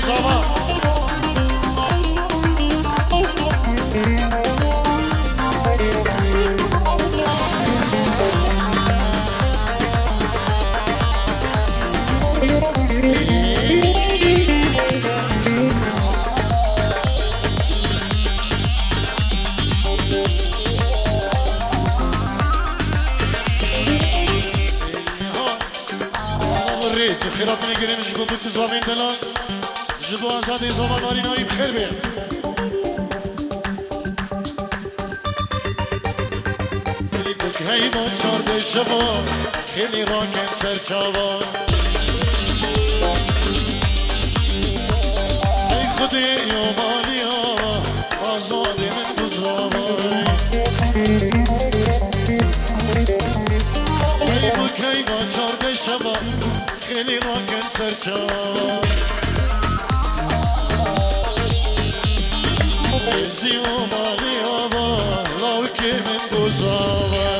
زمان خیرات نگیریم جبو بکو زمین دلان جبو آزادی زمان ناری ناری بخیر بیم دلی بک هیمان چارده شبان خیلی راکن سرچاوان ای خودی یومانی ها آزادی من بزراوان ای بک هیمان چارده شبان خیلی راکن سرچاوان ازی و مالی آبا لاوکی من بزاوان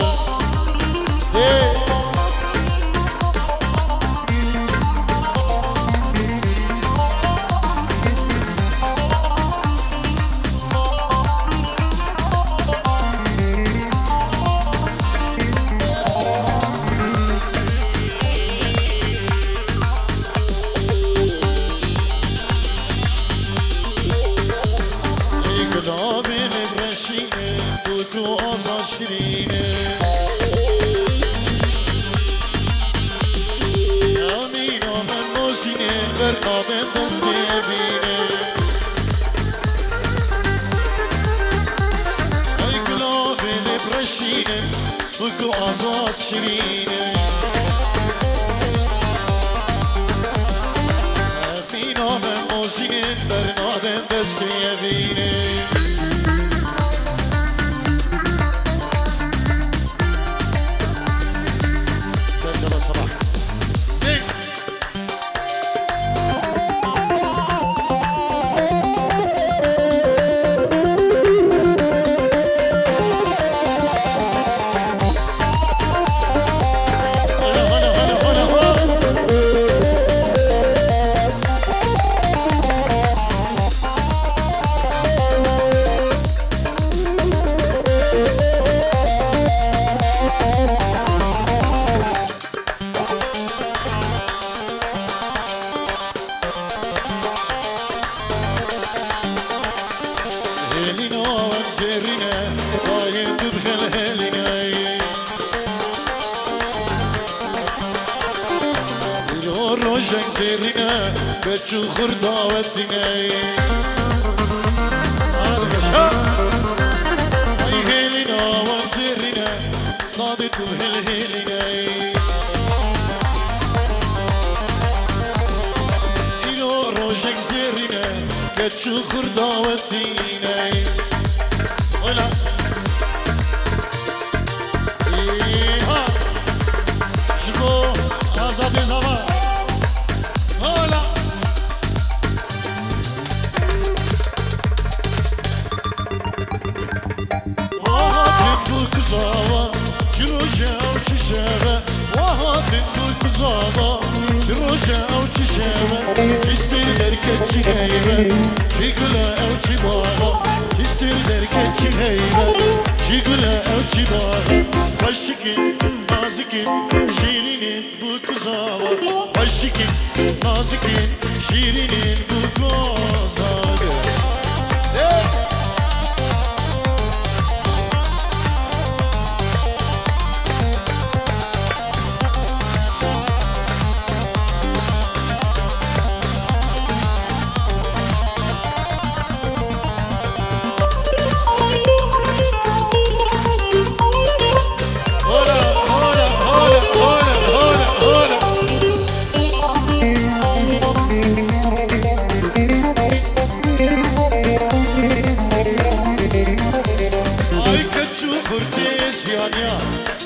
بکو آزاد شیرینه بینام موزینه برنادم دستی بینه سجل صباح روشك زيرنا بتشو خردة ودينا هذا كشاف اي هيلنا وزيرنا ناضت وهلهلنا إلو روشك زيرنا بتشو خردة ودينا ولا ها شبو آزاد زمان زاوا چروجا و چشوا وهاتن دو زاوا چروجا و چشوا چستر درکت چیگیبه چیگلا و چیباوا چستر درکت چیگیبه چیگلا و چیباوا خشکی نازکی شیرین بو زاوا خشکی نازکی شیرین بو زاوا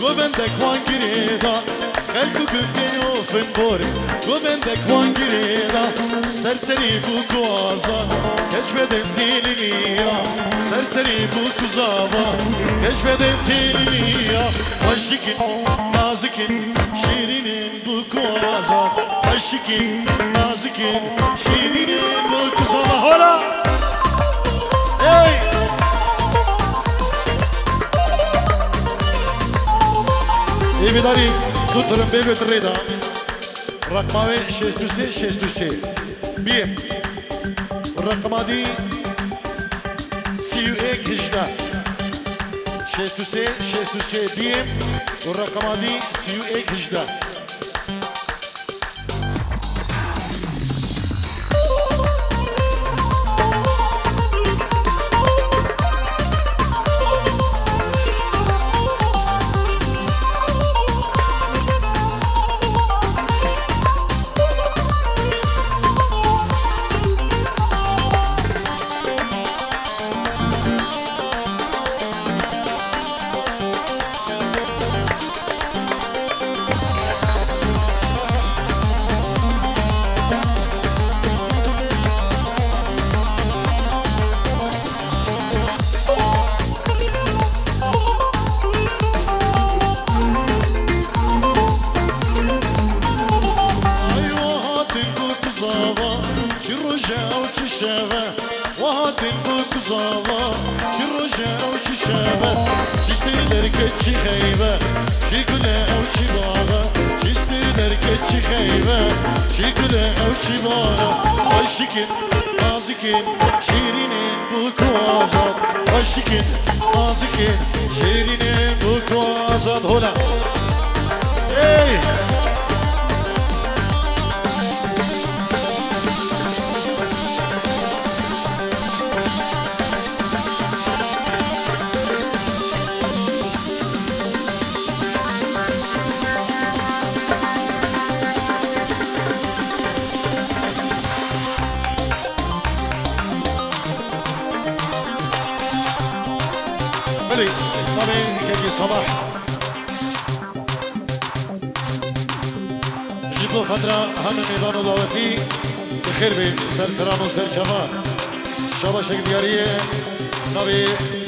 گوبندک وان گریدا خلکو گوگین و فنبور گو بندک وان گریدا سرسری بو کوازا کشفدن تیلینیا سرسری بو کوزاوا کشفدن تیلینیا عاشقین نازکین شیرینین بو کوازا عاشقین نازکین شیرینین بو کوزاوا هلا ey iyi bir dari tutturun bir götürüydü rakmavi 6 bir rakmadi siyu ek hijda 6 bir rakmadi siyu ek hijda وهاتن بكزاوا شروجا او ششابا شستير كتشي خيبه شيكولا او شبابا شستير كتشي خيبه شيكولا او شبابا عاشقين نازكين شيرينين بكوازات عاشقين نازكين شيرينين بكوازات هلا اي بلي طبعا كي صباح جيبو خضرا هم ميدان دعوتي بخير بي سرسران وسر شباب شباب شك دياريه نبي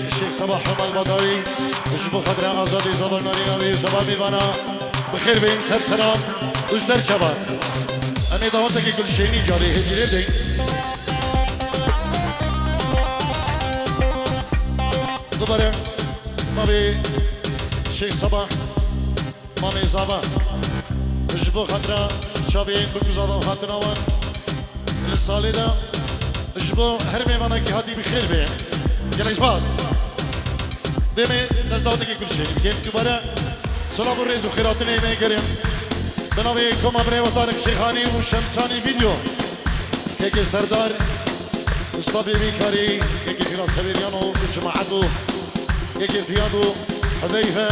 الشيخ صباح البدوي جيبو خضرا آزادي زبر ناري نبي شباب ميدانا بخير بي سرسران وسر شباب أنا دعوتك كل شيء جاري هجري دي دوباره مامي شيخ صباح مامي زابا جبو خاطرا شابين بكوزادا خاطرا وان السالي دا جبو هرمي وانا كي هادي بخير بيه يلا إجباز ديمي نزداوتك كل شيء كيف كبارا سلام الرئيس وخيراتني مي كريم بنامي كوم أبري وطارق شيخاني وشمساني فيديو كيكي سردار مصطفى بيكاري كيكي فراس هبيريانو وجماعته كيكي فيادو حذيفة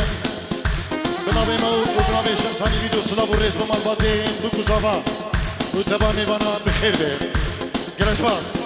بنابي مو وبنابي شمساني فيديو سلاب الرئيس بمالباتين بكوزافا وتبامي بانا بخير بيه قلش باز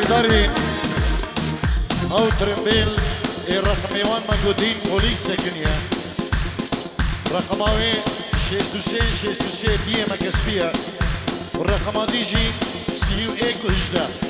داري او ترمبيل الرقم يوان ما قدين بوليس سكنية رقماوي 6 بيه ما كسبية والرقم ديجي سيو ايكو هجدة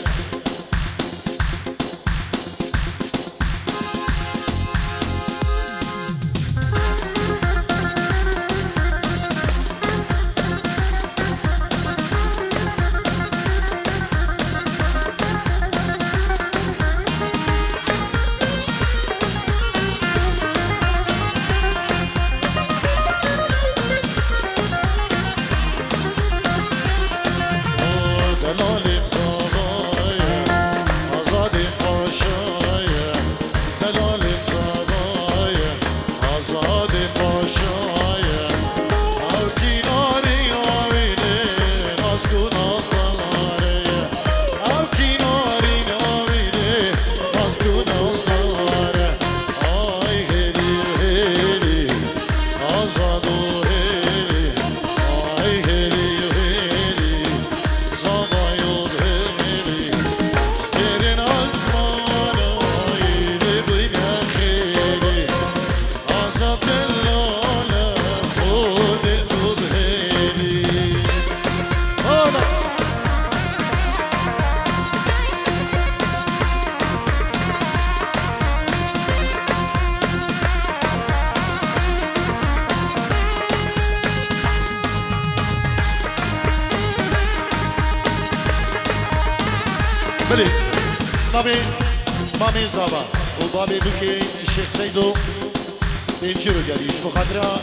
بلي نبي مامي زابا وبابي بكي الشيخ سيدو بينجرو قديش بخاطرها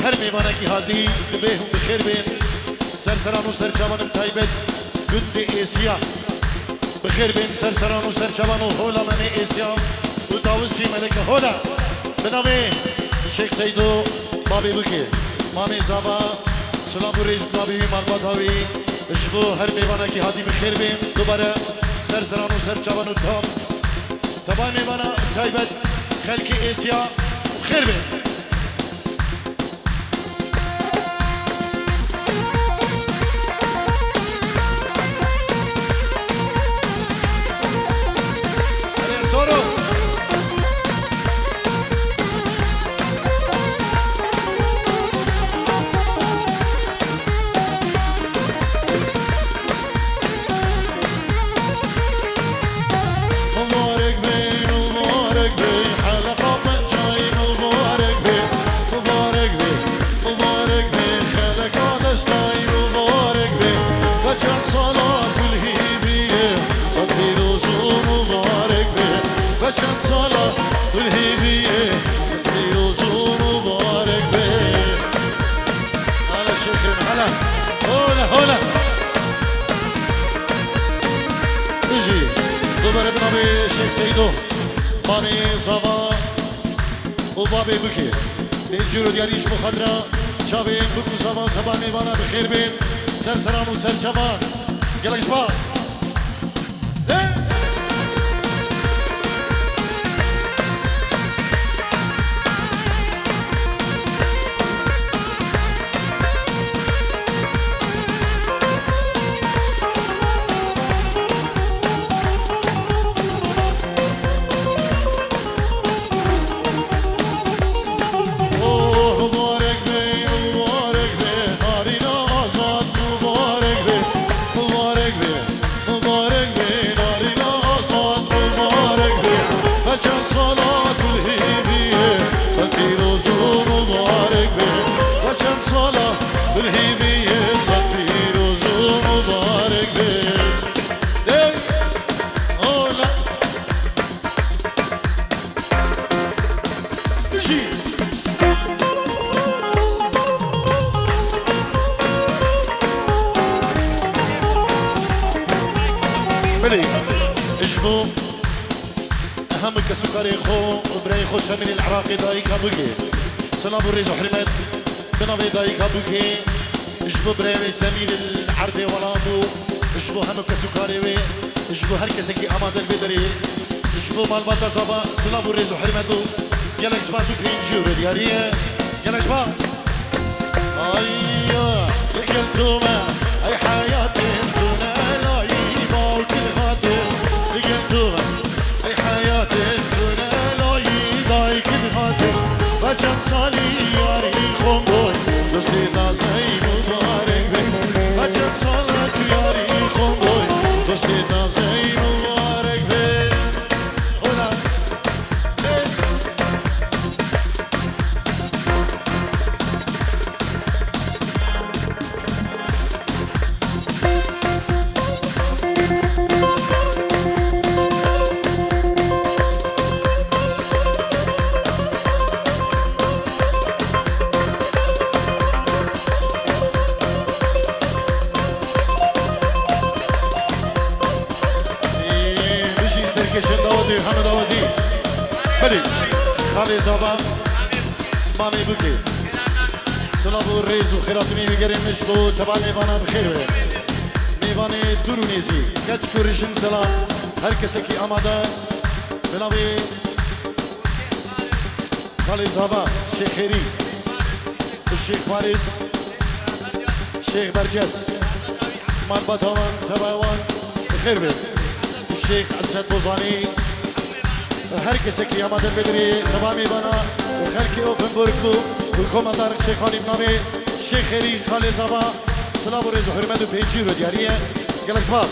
هر ميمانا كي هادي دبيهم بخير بين سرسران وسرچوان بتايبت قد ايسيا بخير بين سرسران وسرچوان وهولا من ايسيا وداوسي ملك هولا بنبي الشيخ سيدو بابي بكي مامي زابا سلام وريز بابي مالباتاوي اشبو هر ميمانا كي هادي بخير بين دوباره سرسران وسرچوان وتام تبا ميمانا تايبت خلقي ايسيا وخير بين مامي زوا وبابي بكي بيجرو دياليش مخدرة شابين بكو زمان تبا ميوانا بخير بين سرسران وسرچوان يلا جبار أهم كسكري خو وبراي خو شامل العراقي دايك هابوكي سلام الريز وحرمت بنابي دايك هابوكي اجبو براي سمير العربي ولادو اجبو هم كسكري وي اجبو هر كسكي اماد البدري اجبو مالباتا صبا سلام الريز وحرمتو يلا سباسو كينجو دياريه يلا شباب ايوه قلتوما اي حياتي انتونا لايبا وكل غادر سرکشن داودی همه داودی بلی خالی زابا مامی بوکی سلام و ریز و خیراتونی بگریمش بو تبا میوانم خیر بره میوان درونیزی کچ کوریشن سلام هر کسی که آماده بنابی خالی زابا شیخ خیری الشيخ فارس الشيخ برجس مال بطوان تباوان بخير بيت الشيخ عزت بوزاني هر کسی که آمدن بدری تمامی بنا خلکی اوفن برکو بلکم دارک شیخانی بنامی شیخ خیری خالی زبا سلام و رز و حرمت و پیچی رو دیاریه گلک سپاس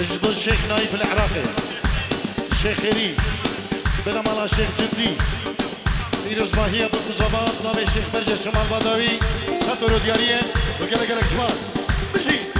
اجبر الشيخ نايف العراقي الشيخ خيري بنما الشيخ جدي فيروز ماهية بقزبات نامي الشيخ برجة شمال باداوي ساتورو ديارية وقلق قلق شماس بشي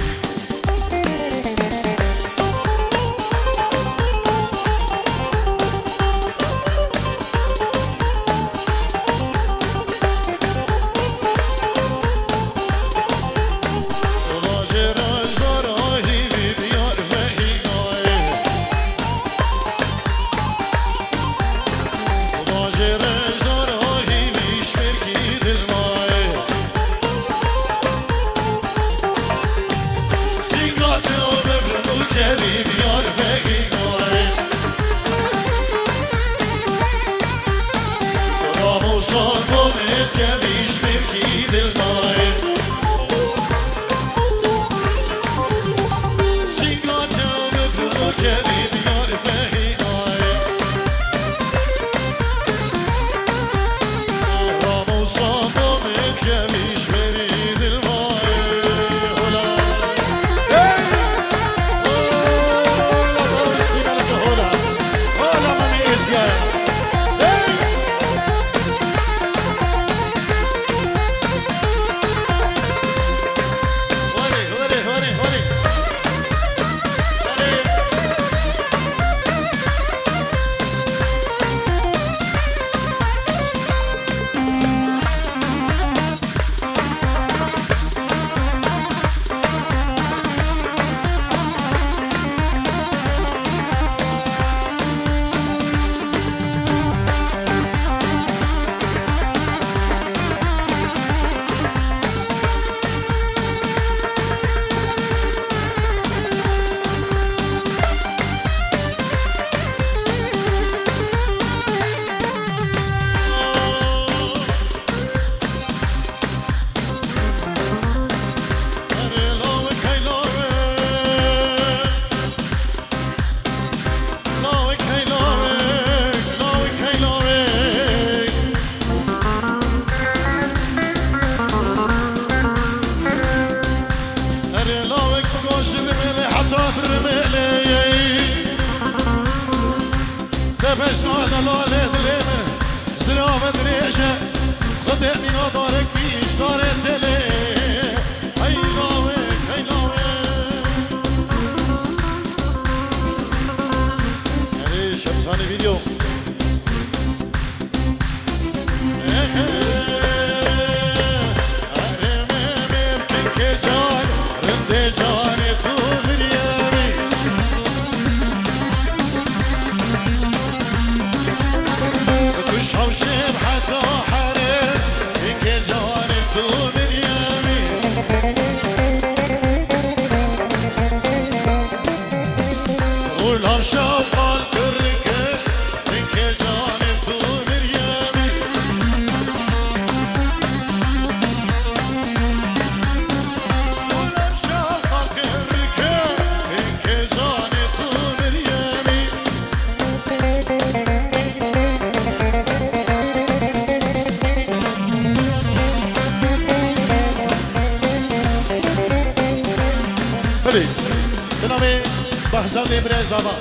بحزان برزاما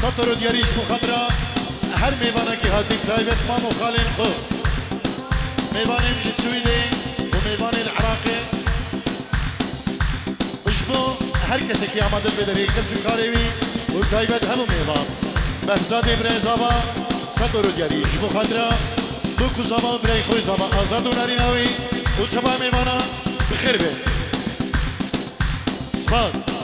سطر دیاریش مخدرا هر میوانه که هاتیک تایبت ما مخالین خو میوانیم جسویده و میوان العراقی بشبو هر کسی که آمده بدری کسی کاریوی و تایبت همو میوان بحزان برزاما سطر دیاریش مخدرا دو کزاما برای خوی زاما آزاد و ناریناوی و تمام میوانا بخیر بید سپاس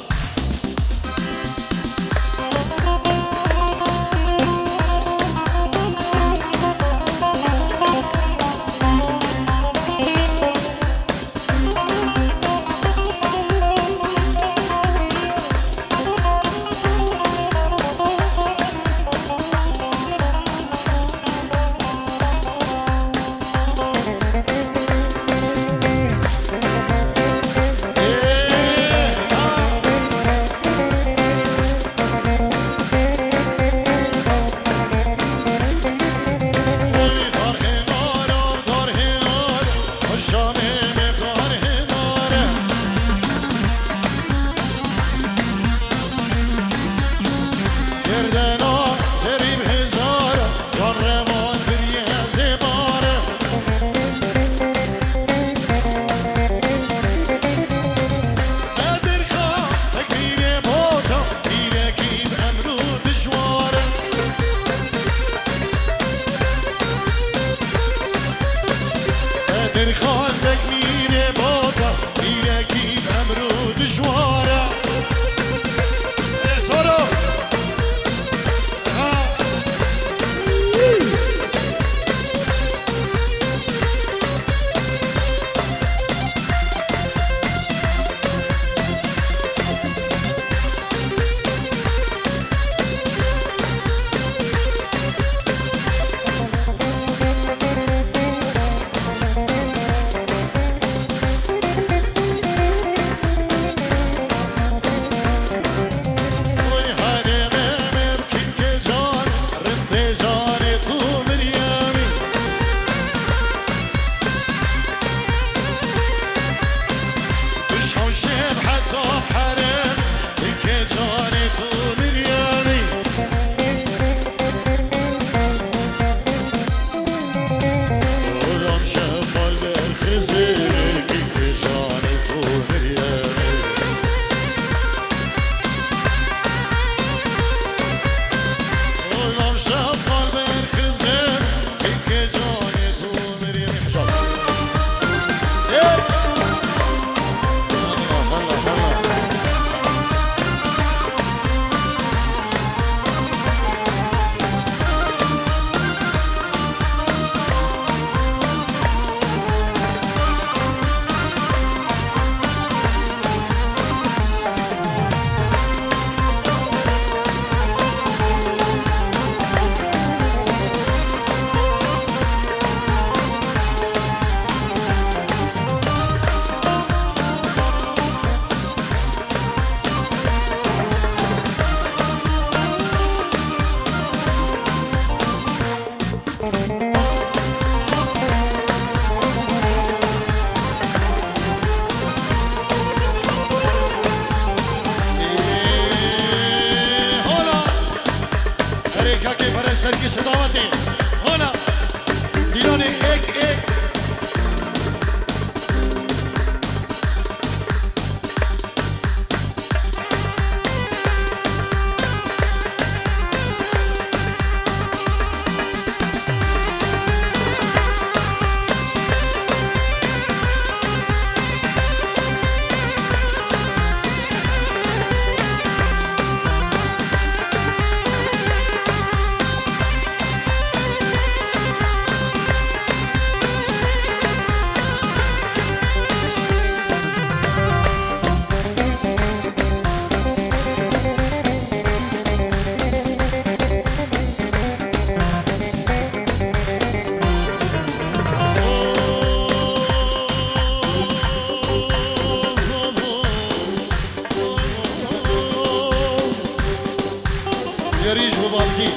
يريج ببالكي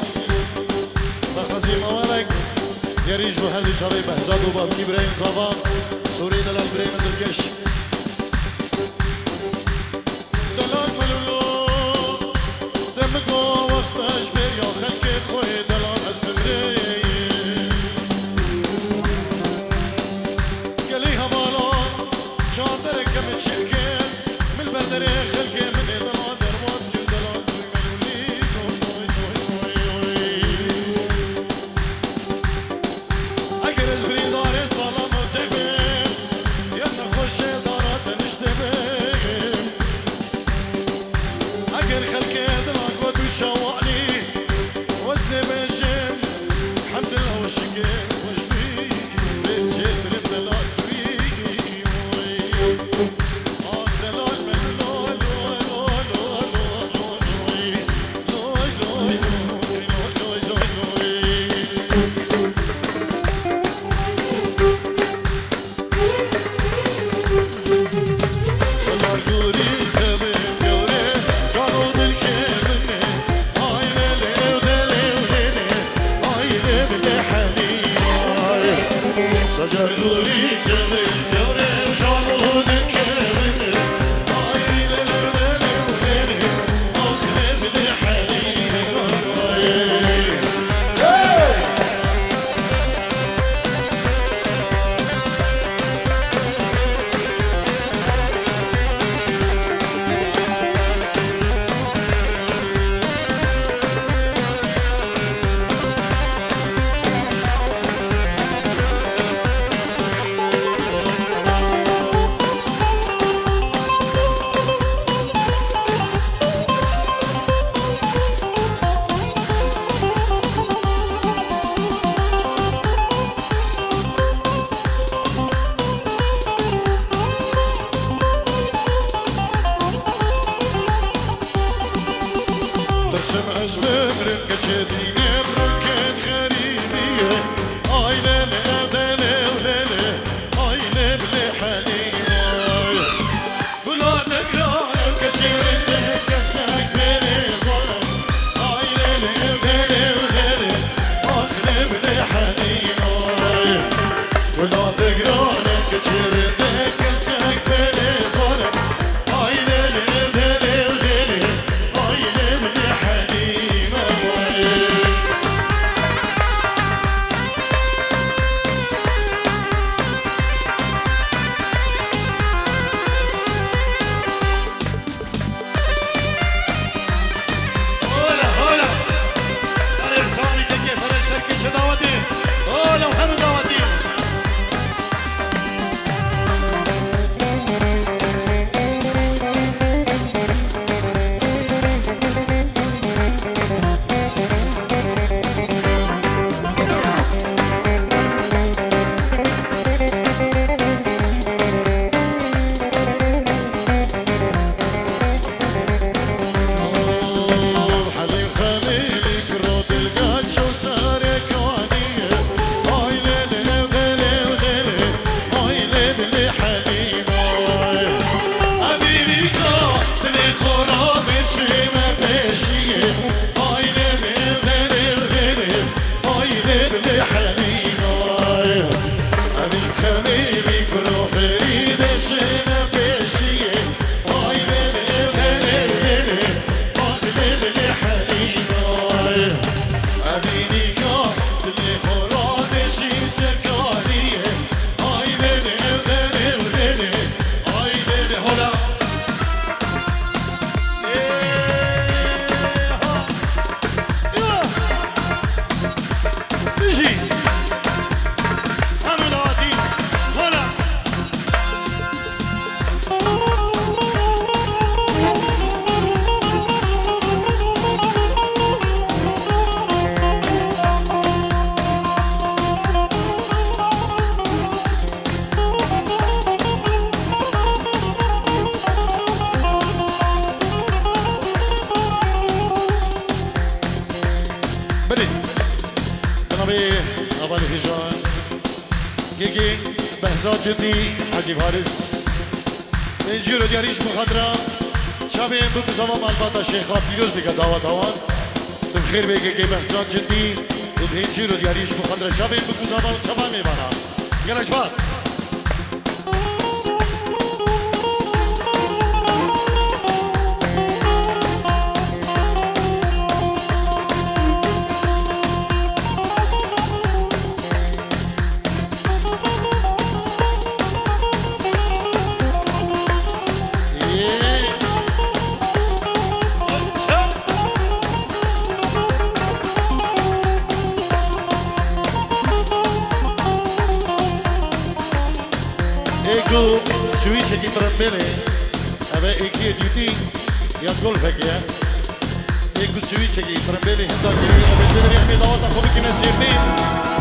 بخزي موالك يريج بهل شبي بهزاد وبالكي برين صبا سوري دلال برين دركش دلال ملولو دمكو وقتاش بير يا خلقي خوي دلال اسم برين قالي هبالان شاطرك كم تشكل من البردري خلقي من دلال درواز كل دلال گیگی بهزاد جدی حاجی فارس اینجور دیاریش مخدرم شب این بگو زمان البته شیخا پیروز دیگه دعوت آوان خير بيك كي بحسان جدي وبهيجي رو دياريش بخضرة شابين بكوزابا وشابا ميبانا يلا شباز ايكو سويتش دي تربلي ابا ايكي ديتي يا تقول فكيا ايكو سويتش دي تربلي هدا كي ابا بدري احمد دواتا خوبي كنا سيفين